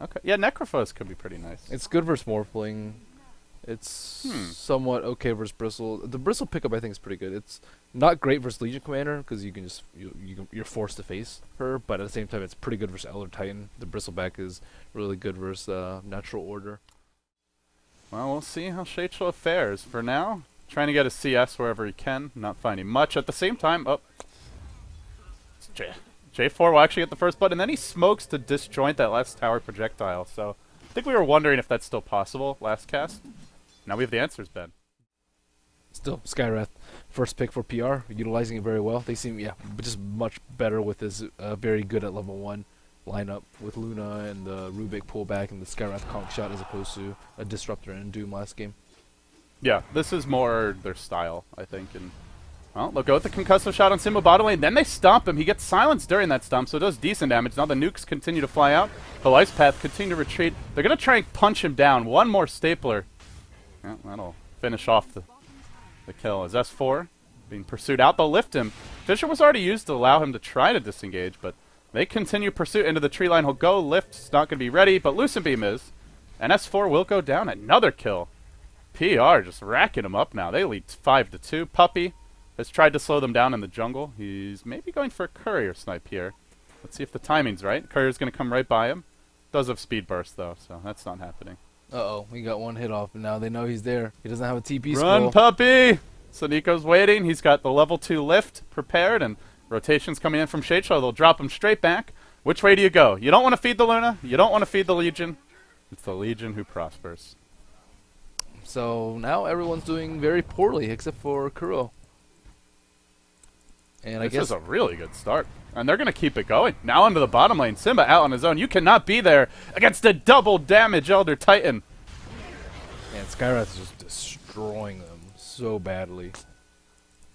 Okay. Yeah, Necrophos could be pretty nice. It's good versus Morphling. It's somewhat okay versus Bristle. The Bristle pickup I think is pretty good. It's not great versus Legion Commander because you can just you're forced to face her, but at the same time it's pretty good versus Elder Titan. The Bristleback is really good versus Natural Order. Well, we'll see how Shachlo fares. For now, trying to get a CS wherever he can, not finding much. At the same time, J4 will actually get the first blood, and then he smokes to disjoint that last tower projectile. So I think we were wondering if that's still possible last cast. Now we have the answers, Ben. Still, Skywrath, first pick for PR, utilizing it very well. They seem, just much better with his very good at level 1 lineup with Luna and the Rubik pullback and the Skywrath conk shot as opposed to a Disruptor and Doom last game. Yeah, this is more their style, I think. And well, they'll go with the concussive shot on Simbaaa bottom lane. Then they stomp him. He gets silenced during that stomp, so it does decent damage. Now the nukes continue to fly out. The Ice Path continue to retreat. They're going to try and punch him down. One more stapler. Yeah, that'll finish off the kill. As S4 being pursued out, they'll lift him. Fissure was already used to allow him to try to disengage, but they continue pursuit into the tree line. He'll go lift. It's not going to be ready, but Lucent Beam is. And S4 will go down. Another kill. PR just racking him up now. They lead 5-2. Puppey has tried to slow them down in the jungle. He's maybe going for a courier snipe here. Let's see if the timing's right. Courier's going to come right by him. Does have speed burst, though, so that's not happening. Uh-oh, we got one hit off, and now they know he's there. He doesn't have a TP Run, scroll. Puppey! SoNNeikO's waiting. He's got the level 2 lift prepared, and rotation's coming in from Shachlo. They'll drop him straight back. Which way do you go? You don't want to feed the Luna. You don't want to feed the Legion. It's the Legion who prospers. So now everyone's doing very poorly except for Kuro. And I guess this is a really good start. And they're going to keep it going. Now into the bottom lane. Simbaaa out on his own. You cannot be there against a double damage Elder Titan. And Skywrath is just destroying them so badly.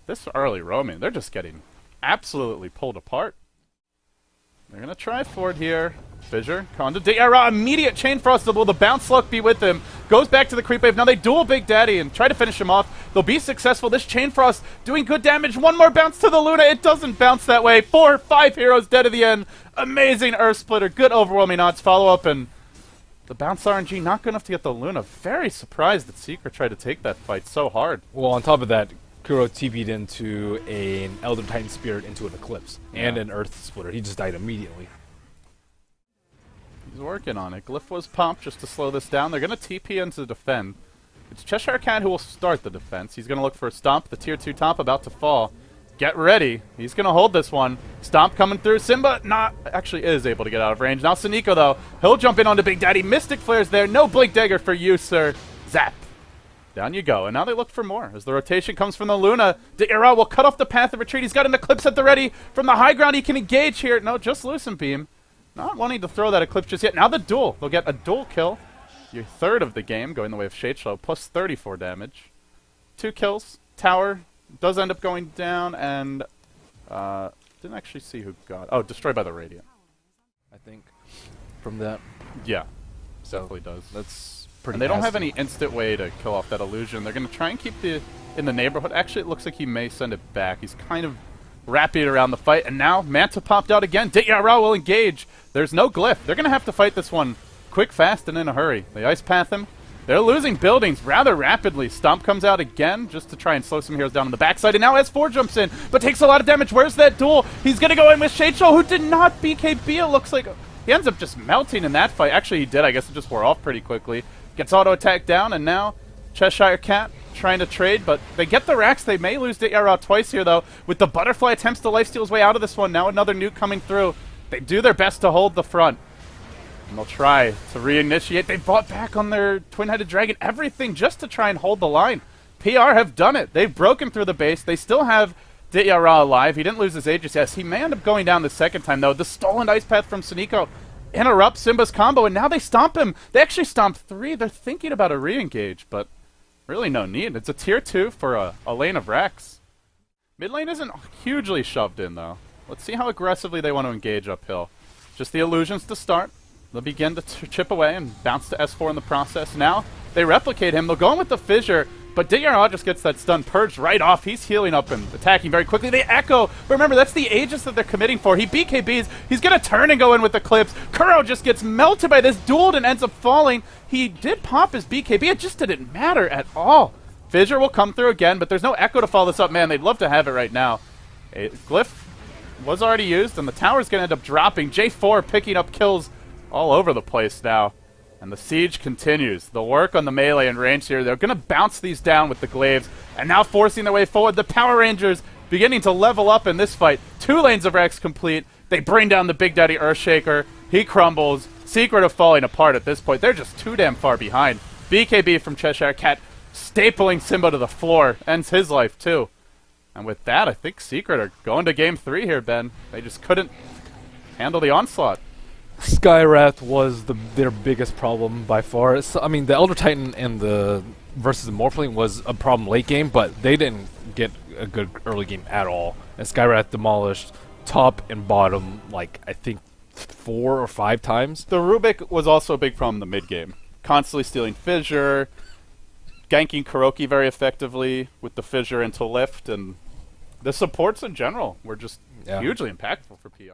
This early roaming, they're just getting absolutely pulled apart. They're going to try for it here. Fissure, Conda, Ditya Ra, immediate Chain Frost. Will the bounce luck be with him? Goes back to the creep wave. Now they duel BigDaddy and try to finish him off. They'll be successful. This Chain Frost doing good damage. One more bounce to the Luna. It doesn't bounce that way. 4, 5 heroes dead at the end. Amazing Earth Splitter. Good overwhelming odds. Follow up, and the bounce RNG not good enough to get the Luna. Very surprised that Secret tried to take that fight so hard. Well, on top of that, Kuro TP'd into an Elder Titan Spirit into an Eclipse and an Earth Splitter. He just died immediately. He's working on it. Glyph was pumped just to slow this down. They're going to TP in to defend. It's chshrct who will start the defense. He's going to look for a stomp. The tier 2 top about to fall. Get ready. He's going to hold this one. Stomp coming through. Simbaaa actually is able to get out of range. Now SoNNeikO, though, he'll jump in onto BigDaddy. Mystic Flare's there. No Blink Dagger for you, sir. Zap. Down you go. And now they look for more. As the rotation comes from the Luna, Ditya Ra will cut off the path of retreat. He's got an Eclipse at the ready. From the high ground, he can engage here. No, just Lucent Beam. Not wanting to throw that Eclipse just yet. Now the duel. They'll get a dual kill. Your third of the game, going the way of Shachlo, plus 34 damage. 2 kills. Tower does end up going down, and didn't actually see who got. Oh, destroyed by the Radiant. I think from that. Yeah, So definitely does. that's pretty. And they don't have nasty. any instant way to kill off that illusion. They're going to try and keep in the neighborhood. Actually, it looks like he may send it back. He's kind of wrapping around the fight, and now Manta popped out again. Ditya Ra will engage. There's no glyph. They're going to have to fight this one quick, fast, and in a hurry. They ice path him. They're losing buildings rather rapidly. Stomp comes out again just to try and slow some heroes down on the backside, and now S4 jumps in, but takes a lot of damage. Where's that duel? He's going to go in with Shachlo, who did not BKB. It looks like he ends up just melting in that fight. Actually, he did. I guess it just wore off pretty quickly. Gets auto-attacked down, and now chshrct trying to trade, but they get the racks. They may lose Ditya Ra twice here, though. With the butterfly attempts to lifesteal his way out of this one. Now another nuke coming through. They do their best to hold the front. And they'll try to reinitiate. They bought back on their twin-headed dragon. Everything just to try and hold the line. PR have done it. They've broken through the base. They still have Ditya Ra alive. He didn't lose his Aegis. Yes, he may end up going down the second time, though. The stolen ice path from SoNNeikO interrupts Simbaa's combo, and now they stomp him. They actually stomped 3. They're thinking about a re-engage, but really no need. It's a tier 2 for a lane of Rex. Mid lane isn't hugely shoved in, though. Let's see how aggressively they want to engage uphill. Just the illusions to start. They'll begin to chip away and bounce to S4 in the process. Now they replicate him. They'll go in with the Fissure. But Ditya Ra just gets that stun purged right off. He's healing up and attacking very quickly. They echo. But remember, that's the Aegis that they're committing for. He BKBs. He's going to turn and go in with the clips. Kuro just gets melted by this duel and ends up falling. He did pop his BKB. It just didn't matter at all. Fissure will come through again, but there's no echo to follow this up. Man, they'd love to have it right now. Glyph was already used, and the tower's going to end up dropping. J4 picking up kills all over the place now. And the siege continues. The work on the melee and range here. They're going to bounce these down with the glaives. And now forcing their way forward. The Power Rangers beginning to level up in this fight. 2 lanes of Rex complete. They bring down the BigDaddy Earthshaker. He crumbles. Secret of falling apart at this point. They're just too damn far behind. BKB from chshrct stapling Simbaaa to the floor. Ends his life too. And with that, I think Secret are going to game 3 here, Ben. They just couldn't handle the onslaught. SkyWrath was their biggest problem by far. I mean, the Elder Titan and the versus the Morphling was a problem late game, but they didn't get a good early game at all. And SkyWrath demolished top and bottom, like, I think 4 or 5 times. The Rubik was also a big problem in the mid game. Constantly stealing Fissure, ganking Kuroky very effectively with the Fissure into lift, and the supports in general were just hugely impactful for PR.